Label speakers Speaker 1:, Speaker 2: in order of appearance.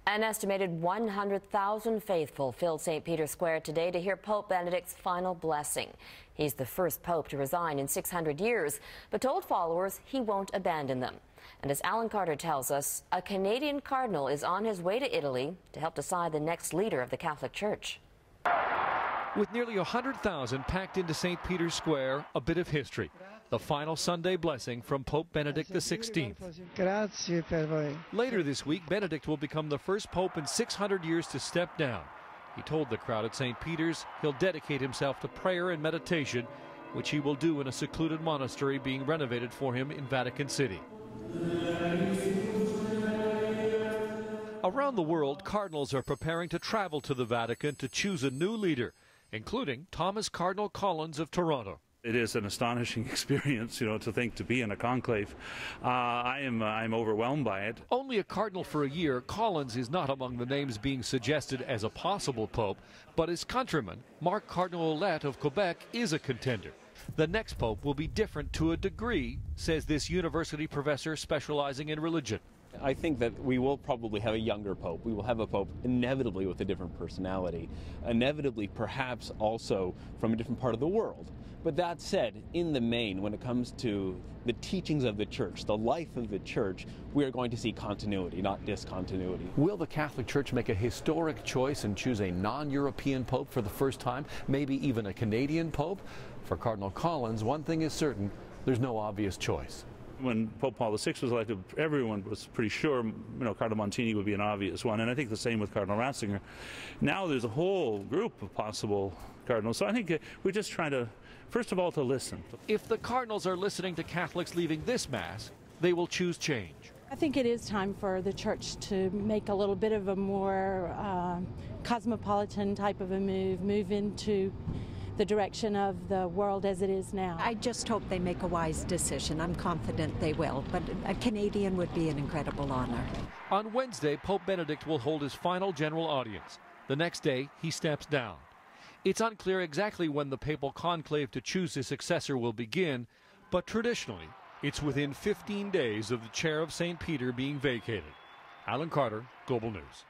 Speaker 1: An estimated 100,000 faithful filled St. Peter's Square today to hear Pope Benedict's final blessing. He's the first pope to resign in 600 years, but told followers he won't abandon them. And as Alan Carter tells us, a Canadian cardinal is on his way to Italy to help decide the next leader of the Catholic Church.
Speaker 2: With nearly 100,000 packed into St. Peter's Square, a bit of history. The final Sunday blessing from Pope Benedict XVI. Later this week, Benedict will become the first pope in 600 years to step down. He told the crowd at St. Peter's he'll dedicate himself to prayer and meditation, which he will do in a secluded monastery being renovated for him in Vatican City. Around the world, cardinals are preparing to travel to the Vatican to choose a new leader, including Thomas Cardinal Collins of Toronto.
Speaker 3: It is an astonishing experience, to be in a conclave. I'm overwhelmed by it.
Speaker 2: Only a cardinal for a year, Collins is not among the names being suggested as a possible pope, but his countryman, Marc Cardinal Ouellet of Quebec, is a contender. The next pope will be different to a degree, says this university professor specializing in religion.
Speaker 4: I think that we will probably have a younger pope. We will have a pope inevitably with a different personality, inevitably perhaps also from a different part of the world. But that said, in the main, when it comes to the teachings of the church, the life of the church, we are going to see continuity, not discontinuity.
Speaker 5: Will the Catholic Church make a historic choice and choose a non-European pope for the first time, maybe even a Canadian pope? For Cardinal Collins, one thing is certain, there's no obvious choice.
Speaker 3: When Pope Paul VI was elected, everyone was pretty sure, Cardinal Montini would be an obvious one, and I think the same with Cardinal Ratzinger. Now there's a whole group of possible cardinals, so I think we're just trying to, first of all, to listen.
Speaker 2: If the cardinals are listening to Catholics leaving this Mass, they will choose change.
Speaker 6: I think it is time for the Church to make a little bit of a more cosmopolitan type of a move into the direction of the world as it is now.
Speaker 7: I just hope they make a wise decision. I'm confident they will, but a Canadian would be an incredible honor.
Speaker 2: On Wednesday, Pope Benedict will hold his final general audience. The next day, he steps down. It's unclear exactly when the papal conclave to choose his successor will begin, but traditionally, it's within 15 days of the chair of St. Peter being vacated. Alan Carter, Global News.